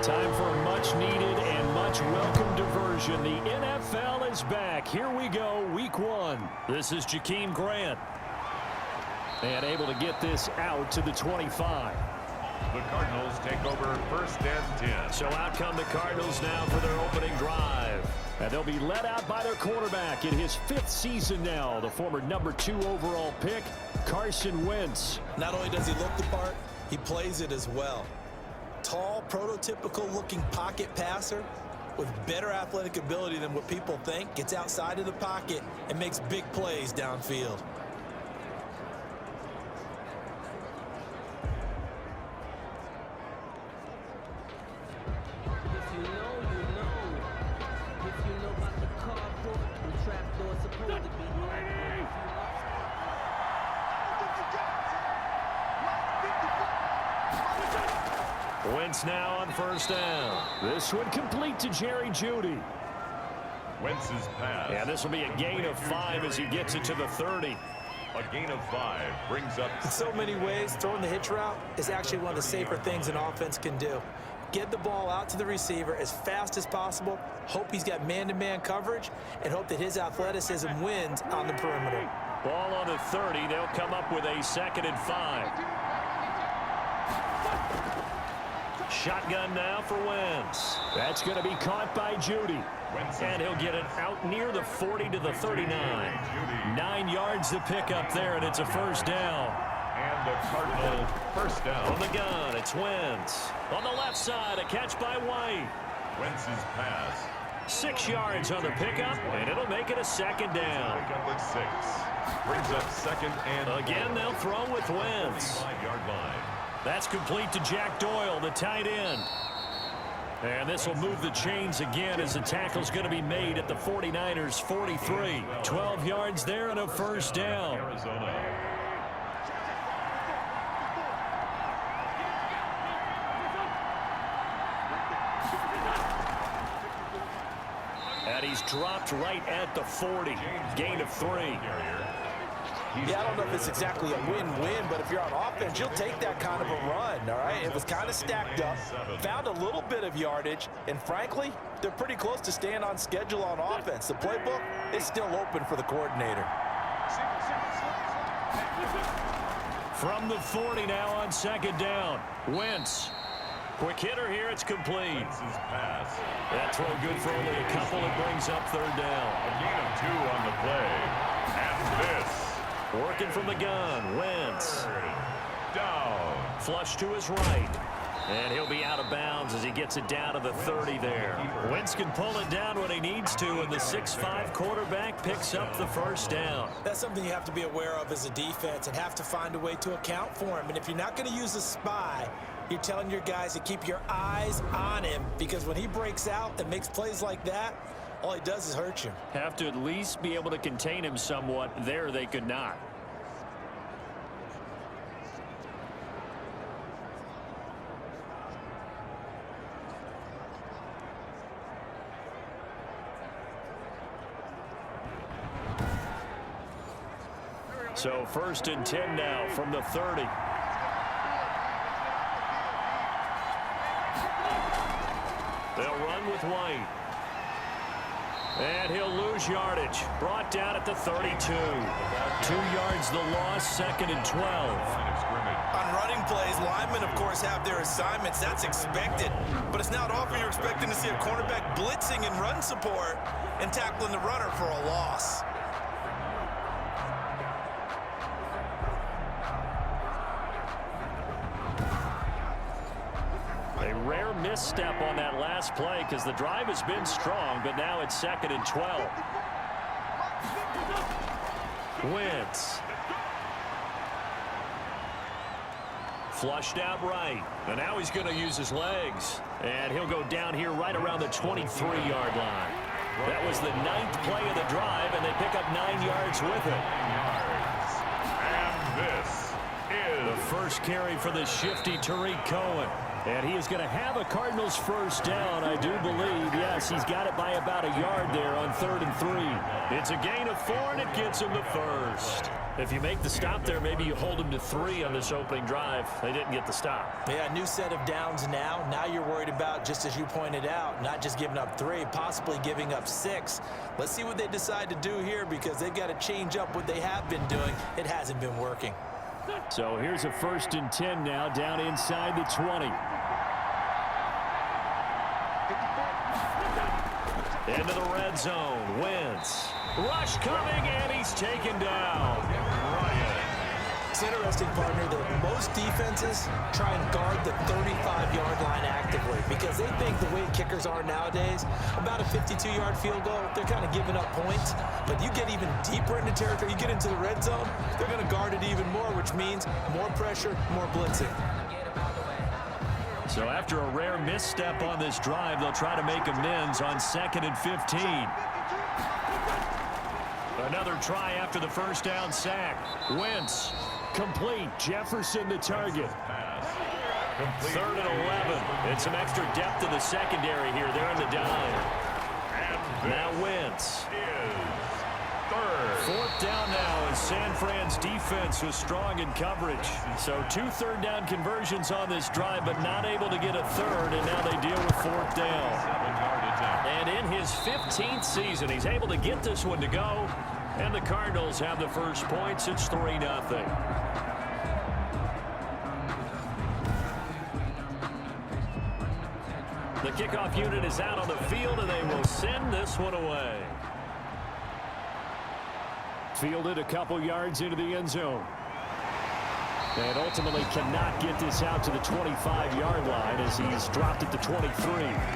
Time for a much-needed and much-welcome diversion. The NFL is back. Here we go, Week 1. This is Jakeem Grant. And able to get this out to the 25. The Cardinals take over 1st and 10. So out come the Cardinals now for their opening drive. And they'll be led out by their quarterback in his 5th season now, the former #2 overall pick, Carson Wentz. Not only does he look the part, he plays it as well. Tall, prototypical-looking pocket passer with better athletic ability than what people think, gets outside of the pocket and makes big plays downfield. Wentz now on 1st down. This one complete to Jerry Jeudy. Wentz's pass. And this will be a gain of 5 as he gets it to the 30. A gain of 5 brings up. In so many ways, throwing the hitch route is actually one of the safer things an offense can do. Get the ball out to the receiver as fast as possible, hope he's got man-to-man coverage, and hope that his athleticism wins on the perimeter. Ball on the 30. They'll come up with a 2nd and 5. Shotgun now for Wentz. That's going to be caught by Jeudy. And he'll get it out near the 40 to the 39. 9 yards to pick up there, and it's a 1st down. And the Cardinal 1st down. On the gun, it's Wentz. On the left side, a catch by White. Wentz's pass. 6 yards on the pickup, and it'll make it a 2nd down. Pickup at 6. Brings up 2nd and again, they'll throw with Wentz. 5-yard line. That's complete to Jack Doyle, the tight end. And this will move the chains again as the tackle's going to be made at the 49ers' 43. 12 yards there and a 1st down. Arizona. And he's dropped right at the 40. Gain of 3. Yeah, I don't know if it's exactly a win-win, but if you're on offense, you'll take that kind of a run, all right? It was kind of stacked up, found a little bit of yardage, and frankly, they're pretty close to staying on schedule on offense. The playbook is still open for the coordinator. From the 40 now on 2nd down. Wentz. Quick hitter here, it's complete. Wentz's pass. That throw good for only a couple. It brings up 3rd down. A gain of 2 on the play. And this. Working from the gun, Wentz. Down. Flush to his right. And he'll be out of bounds as he gets it down to the 30 there. Wentz can pull it down when he needs to, and the 6'5" quarterback picks up the 1st down. That's something you have to be aware of as a defense and have to find a way to account for him. And if you're not going to use a spy, you're telling your guys to keep your eyes on him, because when he breaks out and makes plays like that, all he does is hurt you. Have to at least be able to contain him somewhat. There they could not. So 1st and 10 now from the 30. They'll run with White. And he'll lose yardage. Brought down at the 32. 2 yards the loss, 2nd and 12. On running plays, linemen, of course, have their assignments. That's expected. But it's not often you're expecting to see a cornerback blitzing and run support and tackling the runner for a loss. A rare misstep on that last play because the drive has been strong, but now it's 2nd and 12. Wentz. Flushed out right. And now he's going to use his legs. And he'll go down here right around the 23-yard line. That was the 9th play of the drive, and they pick up 9 yards with it. And this is the first carry for the shifty Tariq Cohen. And he is going to have a Cardinals first down, I do believe. Yes, he's got it by about a yard there on 3rd and 3. It's a gain of 4, and it gets him the first. If you make the stop there, maybe you hold him to 3 on this opening drive. They didn't get the stop. Yeah, new set of downs now. Now you're worried about, just as you pointed out, not just giving up 3, possibly giving up 6. Let's see what they decide to do here, because they've got to change up what they have been doing. It hasn't been working. So here's a 1st and 10 now, down inside the 20. Into the red zone. Wentz. Rush coming, and he's taken down. It's interesting, partner, that most defenses try and guard the 35-yard line actively because they think the way kickers are nowadays, about a 52-yard field goal, they're kind of giving up points. But you get even deeper into territory, you get into the red zone, they're going to guard it even more, which means more pressure, more blitzing. So after a rare misstep on this drive, they'll try to make amends on 2nd and 15. Another try after the first down sack. Wentz, complete. Jefferson the target. 3rd and 11. And some extra depth in the secondary here. They're in the dime. Now Wentz. 4th down now as San Fran's defense was strong in coverage. So 2 3rd down conversions on this drive, but not able to get a 3rd, and now they deal with 4th down. And in his 15th season, he's able to get this one to go, and the Cardinals have the first points. It's 3-0. The kickoff unit is out on the field, and they will send this one away. Fielded a couple yards into the end zone. And ultimately cannot get this out to the 25-yard line as he's dropped it to 23.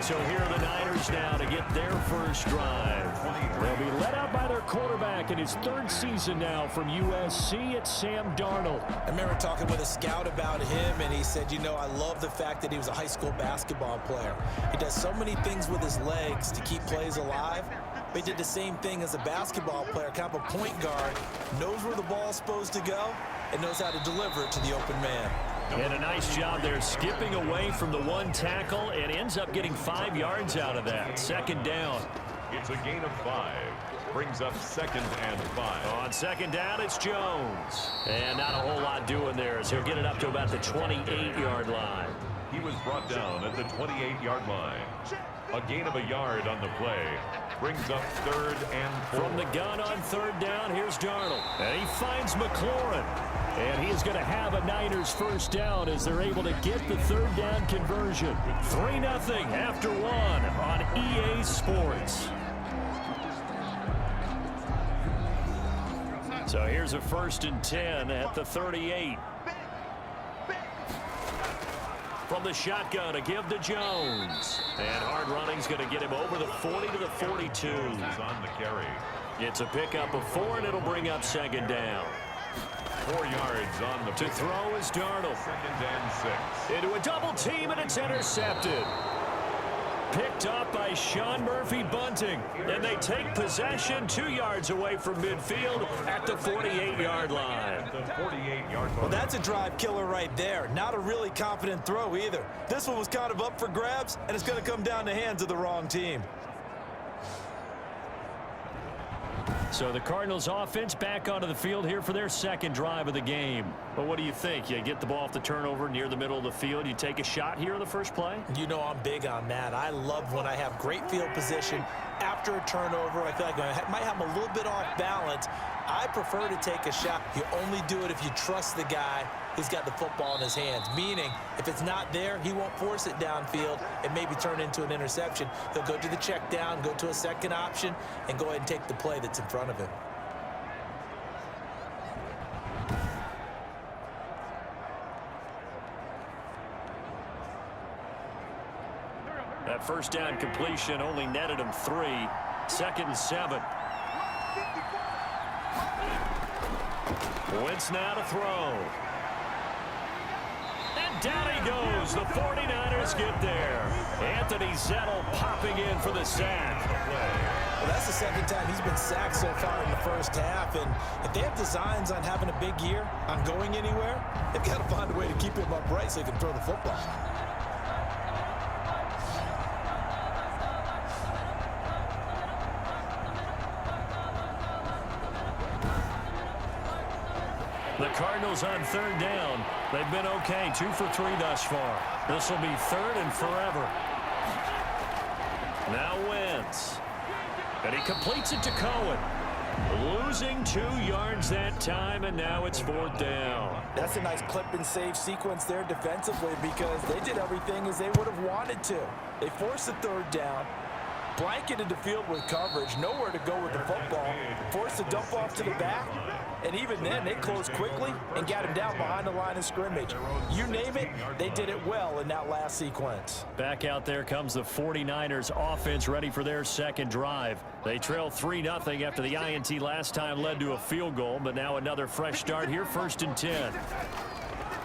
So here are the Niners now to get their first drive. They'll be led out by their quarterback in his 3rd season now from USC. It's Sam Darnold. I remember talking with a scout about him, and he said, you know, I love the fact that he was a high school basketball player. He does so many things with his legs to keep plays alive. But he did the same thing as a basketball player, kind of a point guard, knows where the ball's supposed to go, and knows how to deliver it to the open man. And a nice job there skipping away from the 1 tackle and ends up getting 5 yards out of that. 2nd down. It's a gain of 5. Brings up 2nd and 5. On 2nd down, it's Jones. And not a whole lot doing there as he'll get it up to about the 28-yard line. He was brought down at the 28-yard line. A gain of a yard on the play. Brings up 3rd and 4. From the gun on 3rd down, here's Darnold. And he finds McLaurin. And he is going to have a Niners first down as they're able to get the 3rd down conversion. 3-0 after 1 on EA Sports. So here's a 1st and 10 at the 38. From the shotgun, a give to Jones. And hard running's going to get him over the 40 to the 42. He's on the carry. It's a pickup of 4, and it'll bring up 2nd down. 4 yards on the To throw is Darnold. 2nd and 6. Into a double team, and it's intercepted. Picked up by Sean Murphy Bunting. And they take possession 2 yards away from midfield at the 48-yard line. The 48-yard line. Well, that's a drive killer right there. Not a really confident throw either. This one was kind of up for grabs, and it's going to come down the hands of the wrong team. So the Cardinals offense back onto the field here for their 2nd drive of the game. But what do you think? You get the ball off the turnover near the middle of the field. You take a shot here on the first play? You know I'm big on that. I love when I have great field position after a turnover. I feel like I might have a little bit off balance. I prefer to take a shot. You only do it if you trust the guy who's got the football in his hands. Meaning, if it's not there, he won't force it downfield and maybe turn into an interception. He'll go to the check down, go to a second option, and go ahead and take the play that's in front of him. That first down completion only netted him 3. 2nd and 7. Wentz now to throw. And down he goes. The 49ers get there. Anthony Zettel popping in for the sack. Well, that's the 2nd time he's been sacked so far in the first half. And if they have designs on having a big year, on going anywhere, they've got to find a way to keep him upright so he can throw the football. The Cardinals on third down. They've been okay, 2 for 3 thus far. This will be third and forever. Now Wentz. And he completes it to Cohen. Losing 2 yards that time, and now it's 4th down. That's a nice clip and save sequence there defensively because they did everything as they would have wanted to. They forced the 3rd down, blanketed the field with coverage, nowhere to go with the football, forced the dump off to the back, and even then they closed quickly and got him down behind the line of scrimmage. You name it, they did it well in that last sequence. Back out there comes the 49ers offense ready for their second drive. They trail 3-0 after the INT last time led to a field goal, but now another fresh start here, 1st and 10.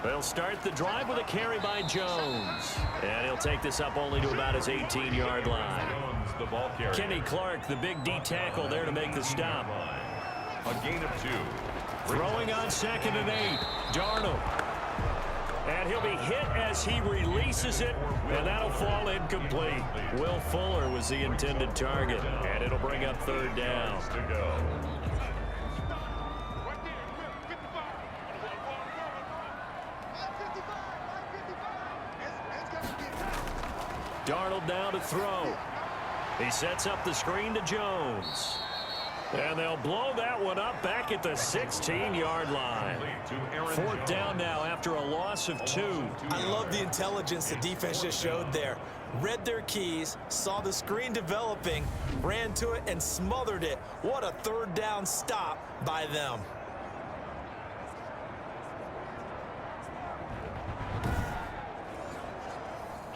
They'll start the drive with a carry by Jones. And he'll take this up only to about his 18-yard line. Kenny Clark, the big D tackle there to make the stop. A gain of 2. Throwing on 2nd and 8. Darnold. And he'll be hit as he releases it, and that'll fall incomplete. Will Fuller was the intended target, and it'll bring up 3rd down. Darnold now to throw. He sets up the screen to Jones. And they'll blow that one up back at the 16-yard line. 4th down now after a loss of 2. I love the intelligence the defense just showed there. Read their keys, saw the screen developing, ran to it, and smothered it. What a 3rd down stop by them.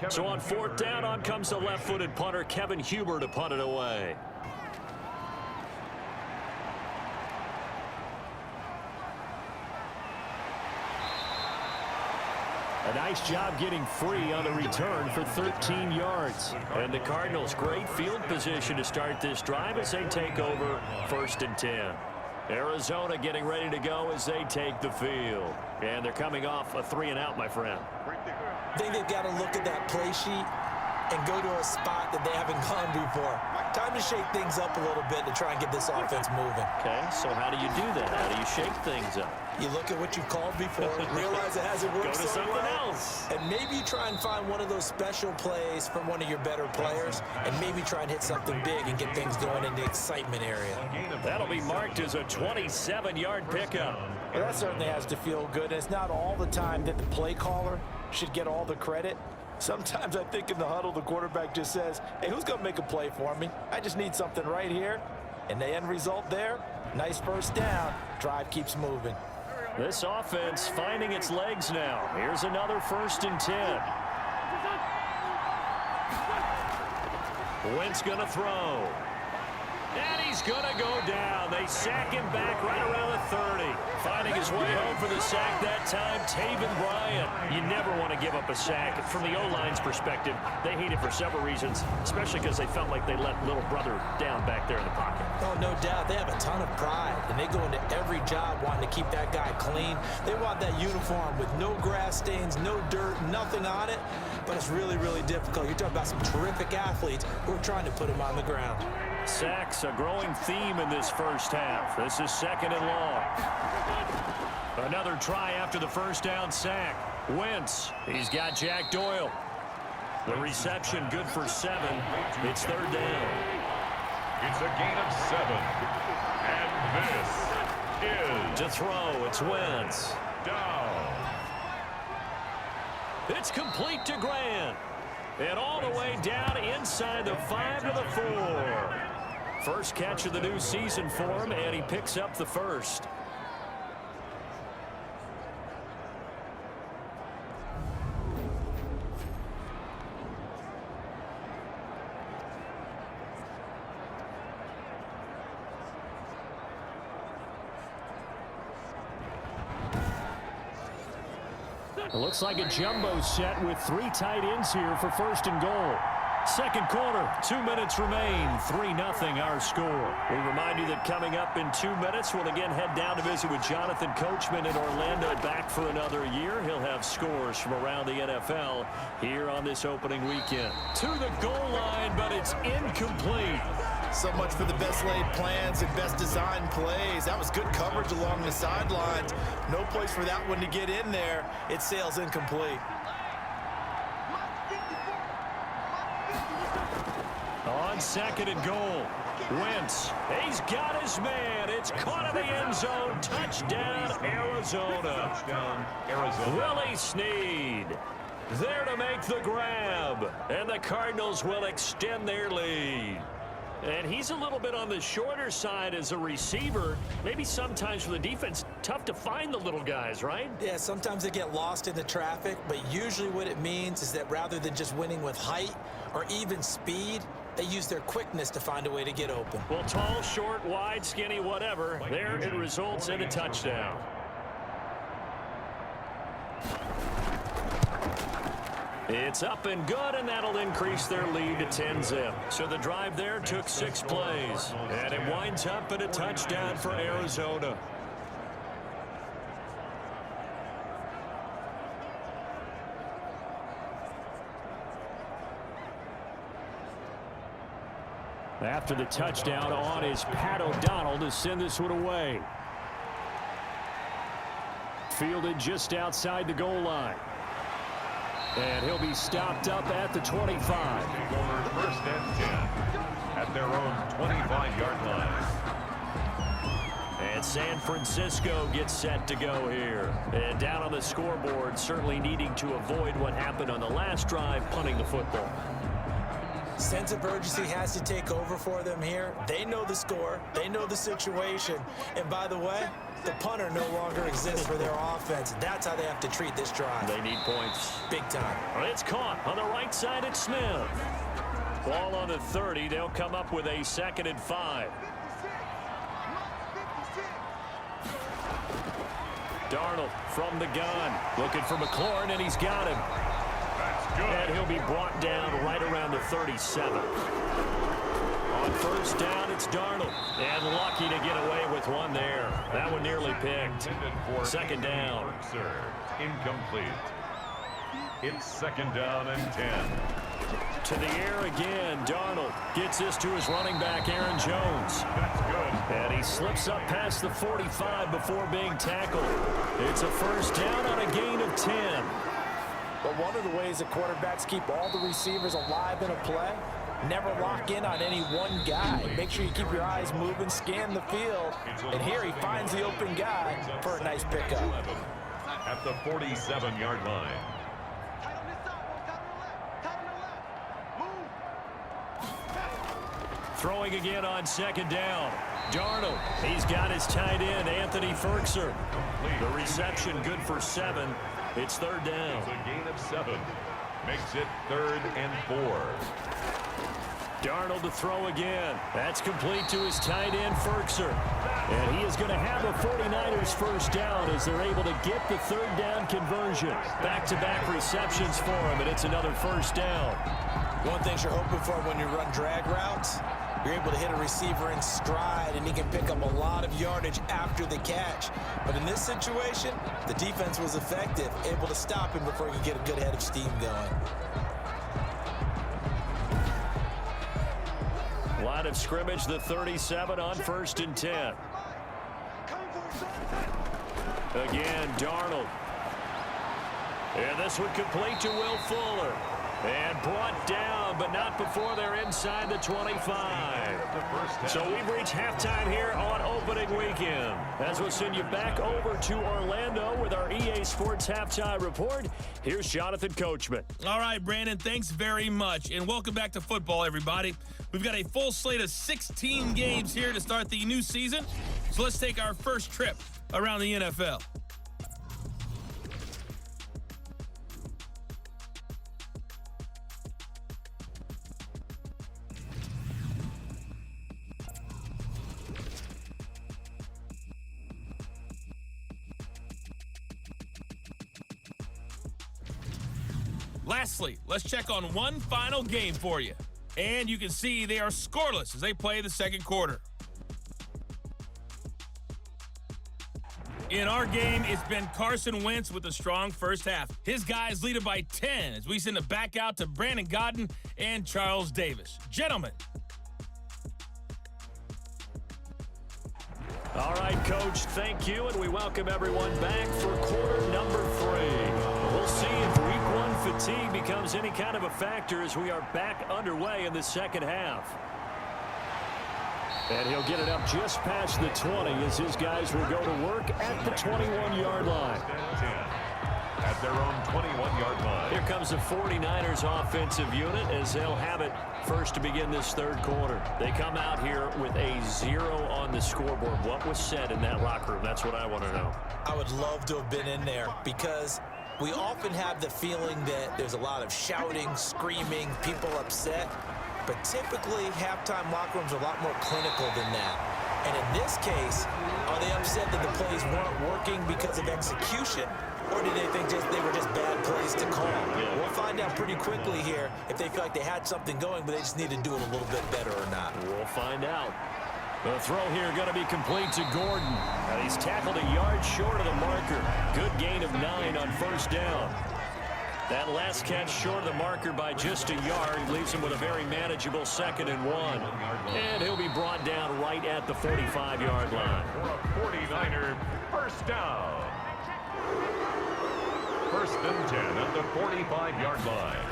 So on 4th down, on comes the left-footed punter, Kevin Huber, to punt it away. A nice job getting free on the return for 13 yards. And the Cardinals, great field position to start this drive as they take over 1st and 10. Arizona getting ready to go as they take the field. And they're coming off a 3-and-out, my friend. I think they've got to look at that play sheet and go to a spot that they haven't gone before. Time to shake things up a little bit to try and get this offense moving. Okay, so how do you do that? How do you shake things up? You look at what you've called before, realize it hasn't worked Go to so something well, else. and maybe you try and find one of those special plays from one of your better players, and maybe try and hit something big and get things going in the excitement area. That'll be marked as a 27-yard pickup. Well, that certainly has to feel good. And it's not all the time that the play caller should get all the credit. Sometimes I think in the huddle, the quarterback just says, hey, who's going to make a play for me? I just need something right here. And the end result there, nice 1st down. Drive keeps moving. This offense finding its legs now. Here's another 1st and 10. Wentz going to throw. And he's going to go down. They sack him back right around the 30. Finding his way home for the sack that time, Taven Bryan. You never want to give up a sack. From the O-line's perspective, they hate it for several reasons, especially because they felt like they let little brother down back there in the pocket. Oh, no doubt. They have a ton of pride, and they go into every job wanting to keep that guy clean. They want that uniform with no grass stains, no dirt, nothing on it, but it's really, really difficult. You're talking about some terrific athletes who are trying to put him on the ground. Sacks, a growing theme in this 1st half. This is 2nd and long. Another try after the 1st down sack. Wentz, he's got Jack Doyle. The reception good for 7. It's 3rd down. It's a gain of 7. And this is to throw, it's Wentz. down. It's complete to Grant. And all the way down inside the 5 to the 4. First catch of the new season for him, and he picks up the 1st. It looks like a jumbo set with 3 tight ends here for 1st and goal. 2nd quarter, 2 minutes remain, 3-0 our score. We remind you that coming up in 2 minutes, we'll again head down to visit with Jonathan Coachman in Orlando, back for another year. He'll have scores from around the NFL here on this opening weekend. To the goal line, but it's incomplete. So much for the best laid plans and best designed plays. That was good coverage along the sidelines. No place for that one to get in there. It sails incomplete. On second and goal, Wentz. He's got his man. It's caught in the end zone. Touchdown, Arizona. Touchdown, Arizona. Willie Snead there to make the grab. And the Cardinals will extend their lead. And he's a little bit on the shorter side as a receiver. Maybe sometimes for the defense, tough to find the little guys, right? Yeah, sometimes they get lost in the traffic, but usually what it means is that rather than just winning with height or even speed, they use their quickness to find a way to get open. Well, tall, short, wide, skinny, whatever. There it results in a touchdown. It's up and good, and that'll increase their lead to 10-zip. So the drive there took 6 plays, and it winds up in a touchdown for Arizona. After the touchdown on is Pat O'Donnell to send this one away. Fielded just outside the goal line. And he'll be stopped up at the 25. Over first and 10 at their own 25-yard line. And San Francisco gets set to go here. And down on the scoreboard, certainly needing to avoid what happened on the last drive, punting the football. Sense of urgency has to take over for them here. They know the score. They know the situation. And by the way, the punter no longer exists for their offense. That's how they have to treat this drive. They need points. Big time. It's caught on the right side at Smith. Ball on the 30. They'll come up with a 2nd and 5. Darnold from the gun. Looking for McLaurin, and he's got him. And he'll be brought down right around the 37. On first down, it's Darnold. And lucky to get away with one there. That one nearly picked. 2nd down. Incomplete. It's 2nd down and 10. To the air again. Darnold gets this to his running back, Aaron Jones. That's good. And he slips up past the 45 before being tackled. It's a first down on a gain of 10. But one of the ways that quarterbacks keep all the receivers alive in a play, never lock in on any one guy. Make sure you keep your eyes moving, scan the field. And here he finds the open guy for a nice pickup. At the 47-yard line. Throwing again on 2nd down. Darnold, he's got his tight end, Anthony Ferkser. The reception good for 7. It's 3rd down. It's a gain of 7. Makes it 3rd and 4. Darnold to throw again. That's complete to his tight end, Ferkser. And he is going to have a 49ers first down as they're able to get the 3rd down conversion. Back-to-back receptions for him, and it's another first down. One thing you're hoping for when you run drag routes, you're able to hit a receiver in stride, and he can pick up a lot of yardage after the catch. But in this situation, the defense was effective, able to stop him before he could get a good head of steam going. Line of scrimmage, the 37 on 1st and 10. Again, Darnold. And this one complete to Will Fuller. And brought down, but not before they're inside the 25. So we've reached halftime here on opening weekend. As we'll send you back over to Orlando with our EA Sports Halftime Report. Here's Jonathan Coachman. All right, Brandon, thanks very much. And welcome back to football, everybody. We've got a full slate of 16 games here to start the new season. So let's take our first trip around the NFL. Lastly, let's check on one final game for you. And you can see they are scoreless as they play the 2nd quarter. In our game, it's been Carson Wentz with a strong first half. His guys lead it by 10 as we send it back out to Brandon Godden and Charles Davis. Gentlemen. All right, Coach, thank you, and we welcome everyone back for quarter number 3. We'll see if Week 1 fatigue becomes any kind of a factor as we are back underway in the second half. And he'll get it up just past the 20 as his guys will go to work at the 21-yard line. At their own 21-yard line. Here comes the 49ers offensive unit as they'll have it first to begin this third quarter. They come out here with a 0 on the scoreboard. What was said in that locker room? That's what I want to know. I would love to have been in there because we often have the feeling that there's a lot of shouting, screaming, people upset. But typically, halftime locker rooms are a lot more clinical than that. And in this case, are they upset that the plays weren't working because of execution? Or do they think they were just bad plays to call? Yeah. We'll find out pretty quickly here if they feel like they had something going, but they just need to do it a little bit better or not. We'll find out. The throw here going to be complete to Gordon. And he's tackled a yard short of the marker. Good gain of 9 on first down. That last catch short of the marker by just a yard leaves him with a very manageable 2nd and 1. And he'll be brought down right at the 45-yard line. For a 49er first down. First and 10 at the 45-yard line.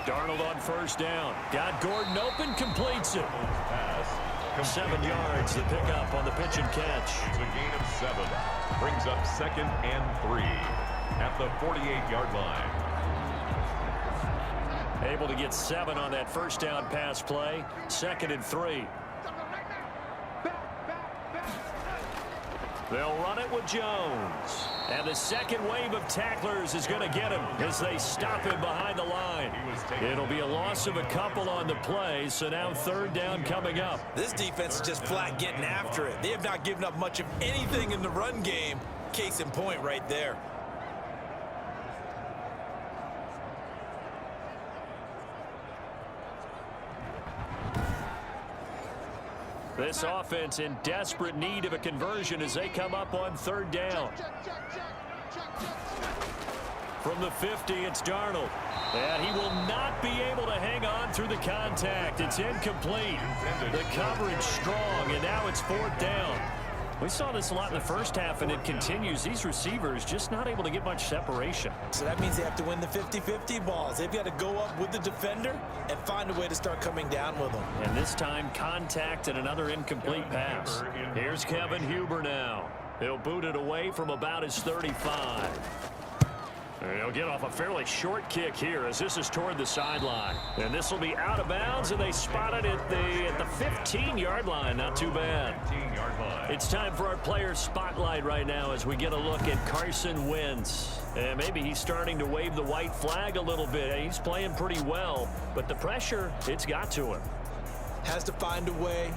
Darnold on first down. Got Gordon open, completes it. 7 yards, the pickup on the pitch and catch. It's a gain of 7. Brings up 2nd and 3 at the 48-yard line. Able to get 7 on that first down pass play. 2nd and 3. They'll run it with Jones. And the second wave of tacklers is going to get him as they stop him behind the line. It'll be a loss of a couple on the play, so now 3rd down coming up. This defense is just flat getting after it. They have not given up much of anything in the run game. Case in point right there. This offense in desperate need of a conversion as they come up on 3rd down. From the 50, it's Darnold. And he will not be able to hang on through the contact. It's incomplete. The coverage strong, and now it's 4th down. We saw this a lot in the first half, and it continues. These receivers just not able to get much separation. So that means they have to win the 50-50 balls. They've got to go up with the defender and find a way to start coming down with them. And this time, contact and another incomplete pass. Here's Kevin Huber now. He'll boot it away from about his 35. He'll get off a fairly short kick here as this is toward the sideline. And this will be out of bounds, and they spot it at the 15-yard line. Not too bad. It's time for our player spotlight right now as we get a look at Carson Wentz. And maybe he's starting to wave the white flag a little bit. He's playing pretty well, but the pressure, it's got to him. Has to find a way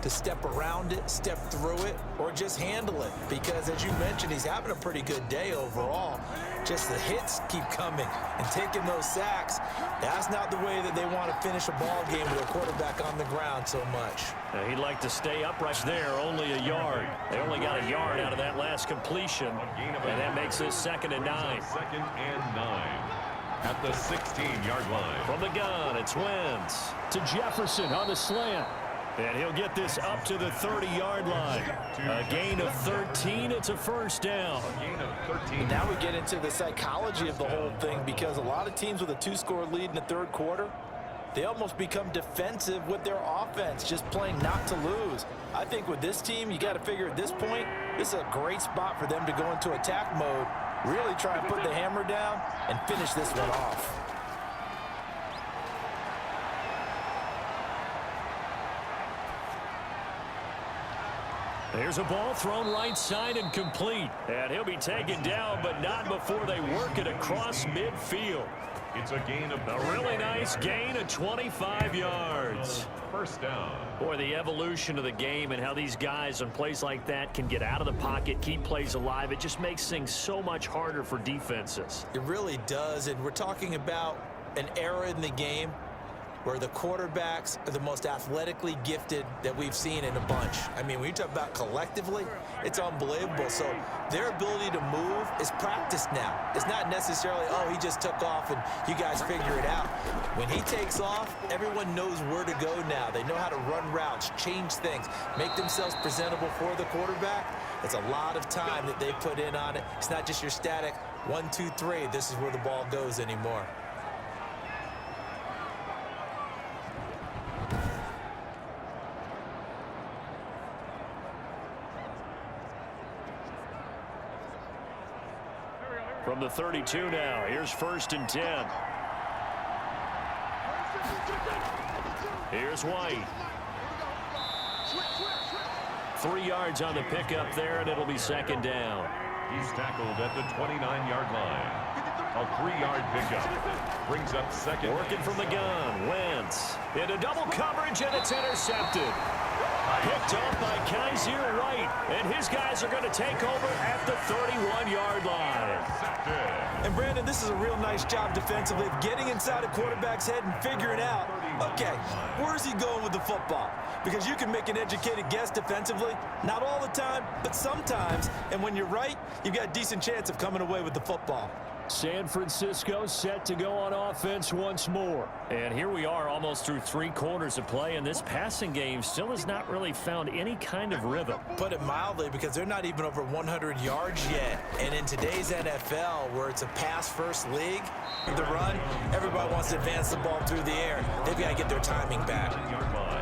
to step around it, step through it, or just handle it. Because as you mentioned, he's having a pretty good day overall. Just the hits keep coming and taking those sacks. That's not the way that they want to finish a ball game with a quarterback on the ground so much. Now he'd like to stay upright there, only a yard. They only got a yard out of that last completion, and that makes this 2nd and 9. 2nd and 9 at the 16-yard line. From the gun, it's Wentz to Jefferson on the slant. And he'll get this up to the 30-yard line. A gain of 13. It's a first down. A gain of 13. Now we get into the psychology of the whole thing, because a lot of teams with a 2-score lead in the 3rd quarter, they almost become defensive with their offense, just playing not to lose. I think with this team, you got to figure at this point, this is a great spot for them to go into attack mode, really try and put the hammer down and finish this one off. There's a ball thrown right side and complete. And he'll be taken down, but not before they work it across midfield. It's a gain of a really nice gain of 25 yards. First down. Boy, the evolution of the game and how these guys on plays like that can get out of the pocket, keep plays alive, it just makes things so much harder for defenses. It really does, and we're talking about an era in the game where the quarterbacks are the most athletically gifted that we've seen in a bunch. I mean, when you talk about collectively, it's unbelievable. So their ability to move is practiced now. It's not necessarily, oh, he just took off and you guys figure it out. When he takes off, everyone knows where to go now. They know how to run routes, change things, make themselves presentable for the quarterback. It's a lot of time that they put in on it. It's not just your static 1, 2, 3. This is where the ball goes anymore. From the 32 now, here's 1st and 10. Here's White. 3 yards on the pickup there, and it'll be 2nd down. He's tackled at the 29-yard line. A 3-yard pickup brings up 2nd. Working from the gun, Wentz into double coverage, and it's intercepted. Picked off by Kaiser White, and his guys are going to take over at the 31-yard line. And Brandon, this is a real nice job defensively of getting inside a quarterback's head and figuring out, okay, where's he going with the football? Because you can make an educated guess defensively, not all the time, but sometimes. And when you're right, you've got a decent chance of coming away with the football. San Francisco set to go on offense once more. And here we are almost through 3 quarters of play, and this passing game still has not really found any kind of rhythm. Put it mildly, because they're not even over 100 yards yet. And in today's NFL, where it's a pass-first league, the run, everybody wants to advance the ball through the air. They've got to get their timing back.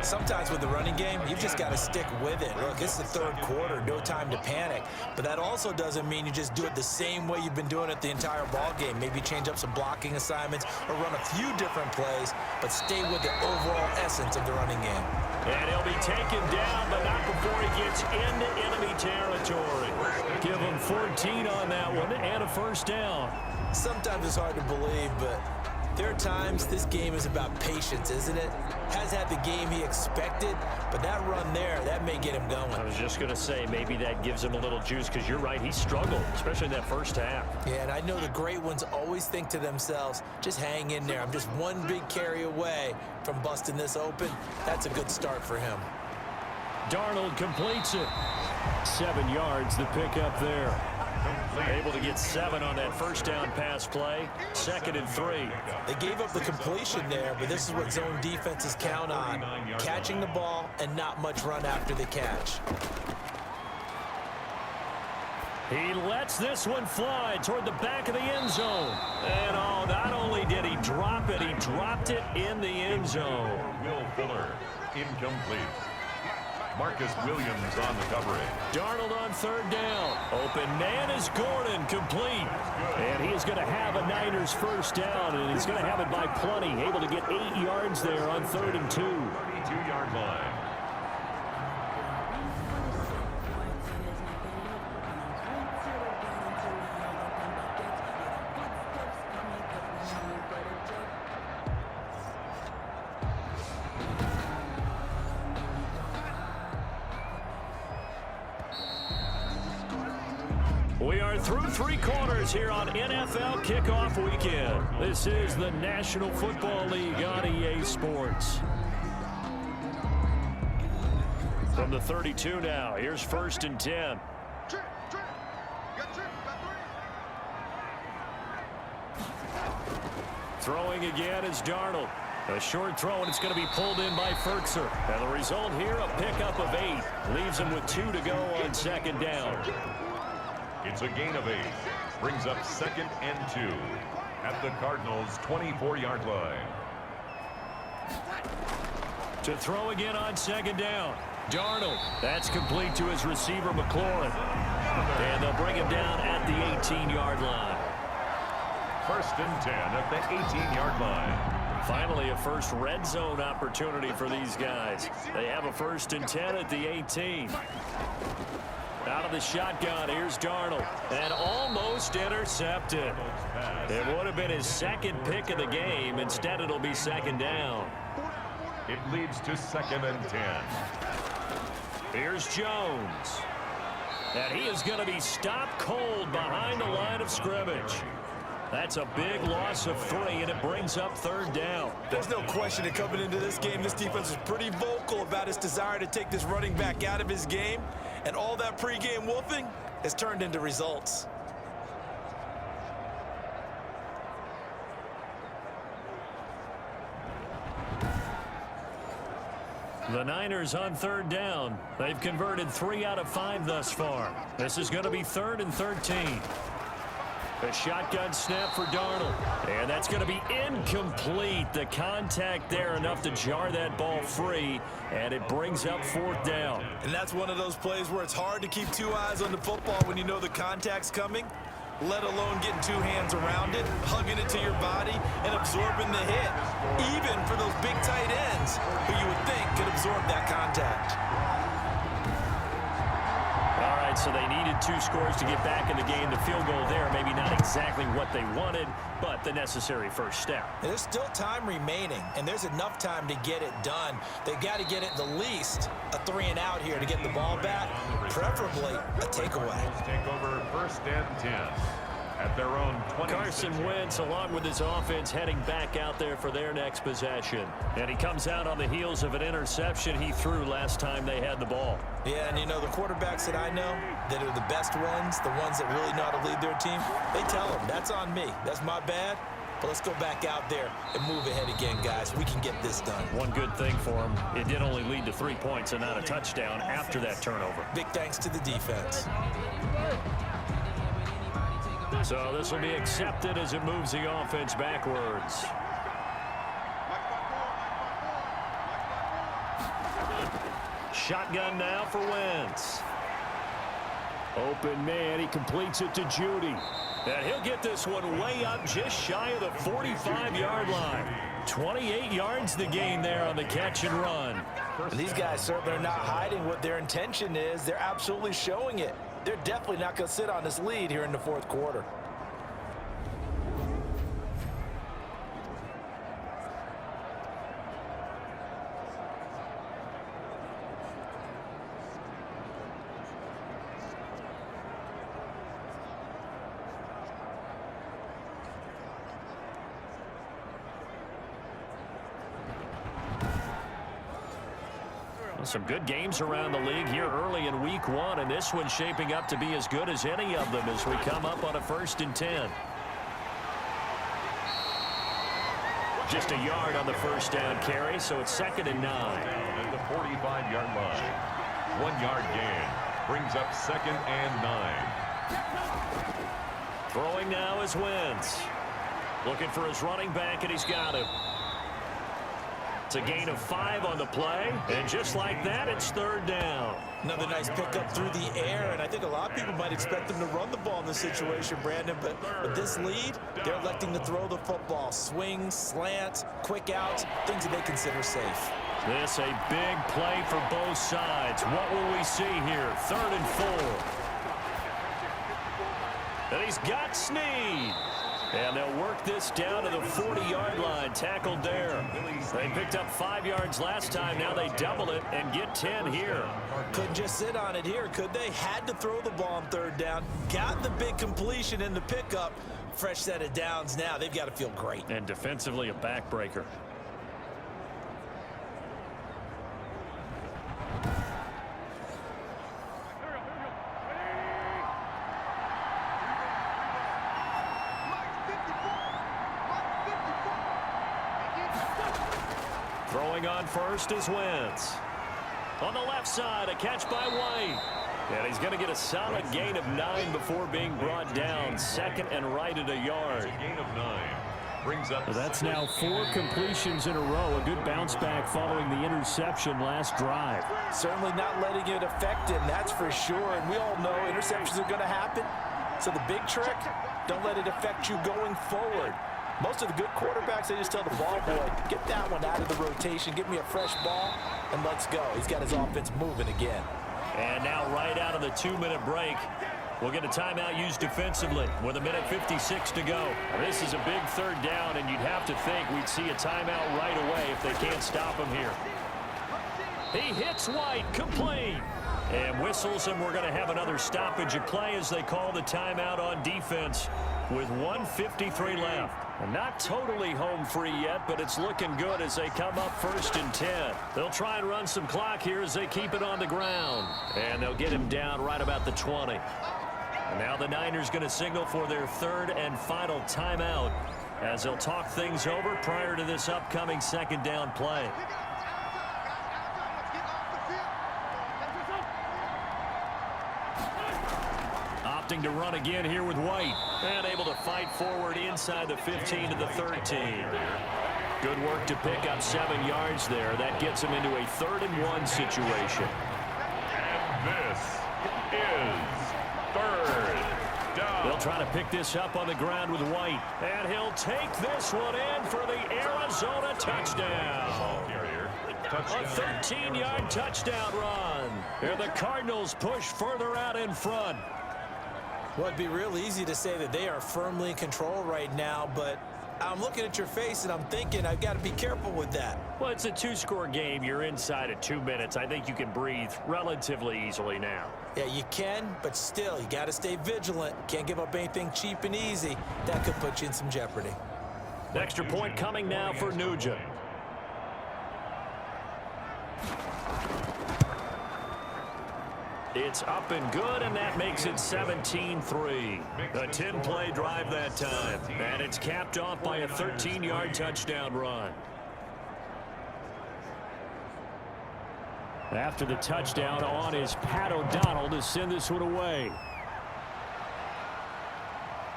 Sometimes with the running game, you've just got to stick with it. Look, it's the 3rd quarter, no time to panic. But that also doesn't mean you just do it the same way you've been doing it the entire ball game. Maybe change up some blocking assignments or run a few different plays, but stay with the overall essence of the running game. And he'll be taken down, but not before he gets into enemy territory. Give him 14 on that one and a 1st down. Sometimes it's hard to believe, but there are times this game is about patience, isn't it? Has had the game he expected, but that run there, that may get him going. I was just going to say, maybe that gives him a little juice, because you're right, he struggled, especially in that 1st half. Yeah, and I know the great ones always think to themselves, just hang in there. I'm just one big carry away from busting this open. That's a good start for him. Darnold completes it. 7 yards, the pickup there. Able to get 7 on that 1st down pass play. 2nd and 3. They gave up the completion there, but this is what zone defenses count on. Catching the ball and not much run after the catch. He lets this one fly toward the back of the end zone. And oh, not only did he drop it, he dropped it in the end zone. Will Fuller, incomplete. Marcus Williams on the coverage. Darnold on 3rd down. Open man is Gordon, complete. And he is going to have a Niners 1st down, and he's going to have it by plenty. Able to get 8 yards there on 3rd and 2. 32-yard line. We are through 3 quarters here on NFL Kickoff Weekend. This is the National Football League on EA Sports. From the 32 now, here's 1st and 10. Throwing again is Darnold. A short throw, and it's going to be pulled in by Ferkser. And the result here, a pickup of 8. Leaves him with 2 to go on 2nd down. It's a gain of 8. Brings up 2nd and 2 at the Cardinals' 24-yard line. To throw again on 2nd down. Darnold. That's complete to his receiver, McLaurin. And they'll bring him down at the 18-yard line. 1st and 10 at the 18-yard line. Finally, a first red zone opportunity for these guys. They have a 1st and 10 at the 18. Out of the shotgun, here's Darnold. And almost intercepted. It would have been his 2nd pick of the game. Instead, it'll be 2nd down. It leads to 2nd and 10. Here's Jones. And he is going to be stopped cold behind the line of scrimmage. That's a big loss of 3, and it brings up 3rd down. There's no question that coming into this game, this defense is pretty vocal about its desire to take this running back out of his game, and all that pregame wolfing has turned into results. The Niners on 3rd down. They've converted 3 out of 5 thus far. This is going to be 3rd and 13. A shotgun snap for Darnold. And that's going to be incomplete. The contact there enough to jar that ball free. And it brings up 4th down. And that's one of those plays where it's hard to keep 2 eyes on the football when you know the contact's coming, let alone getting 2 hands around it, hugging it to your body, and absorbing the hit. Even for those big tight ends who you would think could absorb that contact. All right, so they needed 2 scores to get back in the game. The field goal there, maybe not exactly what they wanted, but the necessary first step. There's still time remaining, and there's enough time to get it done. They've got to get it the least a 3 and out here to get the ball back, preferably a takeaway. Take over 1st and 10 at their own 20. Carson Wentz, along with his offense, heading back out there for their next possession. And he comes out on the heels of an interception he threw last time they had the ball. Yeah, and you know, the quarterbacks that I know that are the best ones, the ones that really know how to lead their team, they tell them, that's on me. That's my bad. But let's go back out there and move ahead again, guys. We can get this done. One good thing for him, it did only lead to 3 points and not a touchdown after that turnover. Big thanks to the defense. So this will be accepted as it moves the offense backwards. Shotgun now for Wentz. Open man, he completes it to Judy. And he'll get this one way up just shy of the 45-yard line. 28 yards the gain there on the catch and run. And these guys certainly are not hiding what their intention is. They're absolutely showing it. They're definitely not going to sit on this lead here in the 4th quarter. Some good games around the league here early in week 1, and this one's shaping up to be as good as any of them as we come up on a 1st and 10. Just a yard on the 1st down carry, so it's 2nd and 9. At the 45-yard line. 1-yard gain brings up 2nd and 9. Throwing now is Wentz. Looking for his running back, and he's got him. It's a gain of 5 on the play, and just like that, it's 3rd down. Another nice pickup through the air, and I think a lot of people might expect them to run the ball in this situation, Brandon, but with this lead, they're electing to throw the football. Swings, slants, quick outs, things that they consider safe. This a big play for both sides. What will we see here? 3rd and 4. And he's got Snead. And they'll work this down to the 40-yard line. Tackled there. They picked up 5 yards last time. Now they double it and get 10 here. Couldn't just sit on it here, could they? Had to throw the ball on 3rd down. Got the big completion in the pickup. Fresh set of downs now. They've got to feel great. And defensively a backbreaker. Throwing on first is Wentz. On the left side, a catch by White. And he's going to get a solid gain of 9 before being brought down. 2nd and right at a yard. A gain of 9 brings up. That's now 4 completions in a row. A good bounce back following the interception last drive. Certainly not letting it affect him, that's for sure. And we all know interceptions are going to happen. So the big trick, don't let it affect you going forward. Most of the good quarterbacks, they just tell the ball boy, get that one out of the rotation, give me a fresh ball, and let's go. He's got his offense moving again. And now right out of the 2-minute break, we'll get a timeout used defensively with 1:56 to go. This is a big 3rd down, and you'd have to think we'd see a timeout right away if they can't stop him here. He hits White, complete. And whistles, and we're going to have another stoppage of play as they call the timeout on defense. with 1:53 left. And not totally home free yet, but it's looking good as they come up 1st and 10. They'll try and run some clock here as they keep it on the ground. And they'll get him down right about the 20. And now the Niners going to signal for their 3rd and final timeout as they'll talk things over prior to this upcoming 2nd down play. Opting to run again here with White. And able to fight forward inside the 15 to the 13. Good work to pick up 7 yards there. That gets him into a 3rd and 1 situation. And this is 3rd down. They'll try to pick this up on the ground with White. And he'll take this one in for the Arizona touchdown. A 13-yard touchdown run. And the Cardinals push further out in front. Well, it'd be real easy to say that they are firmly in control right now, but I'm looking at your face and I'm thinking I've got to be careful with that. Well, it's a 2-score game. You're inside at 2 minutes. I think you can breathe relatively easily now. Yeah, you can, but still, you got to stay vigilant. Can't give up anything cheap and easy. That could put you in some jeopardy. Extra point coming now for Nugent. It's up and good, and that makes it 17-3. A 10-play drive that time. And it's capped off by a 13-yard touchdown run. After the touchdown on is Pat O'Donnell to send this one away.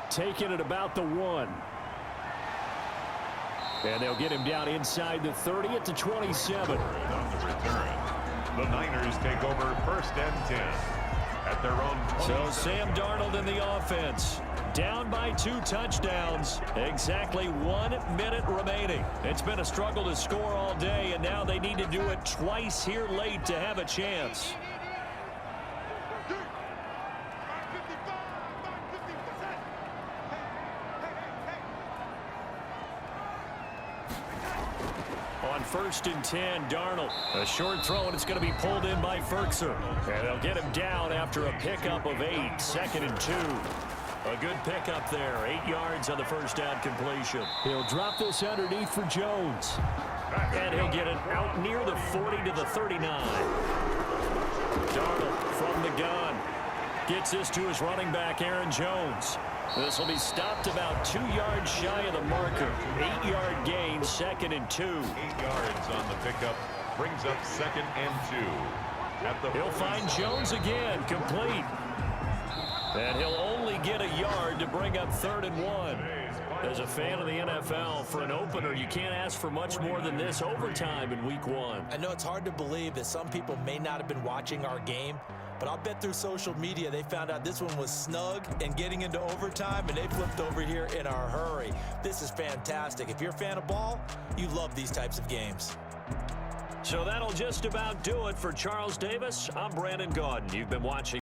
Taking it about the 1. And they'll get him down inside the 30 at the 27. On the return, the Niners take over 1st and 10 at their own 27. So Sam Darnold in the offense. Down by 2 touchdowns. Exactly 1 minute remaining. It's been a struggle to score all day, and now they need to do it twice here late to have a chance. On 1st and 10, Darnold. A short throw, and it's going to be pulled in by Ferkser. And they'll get him down after a pickup of 8. 2nd and 2. A good pickup there. 8 yards on the 1st down completion. He'll drop this underneath for Jones. And he'll get it out near the 40 to the 39. Darnold from the gun. Gets this to his running back, Aaron Jones. This will be stopped about 2 yards shy of the marker. 8-yard gain, 2nd and 2. 8 yards on the pickup. Brings up 2nd and 2. He'll find Jones again, complete. And he'll only get a yard to bring up 3rd and 1. As a fan of the NFL, for an opener, you can't ask for much more than this overtime in Week 1. I know it's hard to believe that some people may not have been watching our game, but I'll bet through social media they found out this one was snug and getting into overtime, and they flipped over here in a hurry. This is fantastic. If you're a fan of ball, you love these types of games. So that'll just about do it for Charles Davis. I'm Brandon Gaudin. You've been watching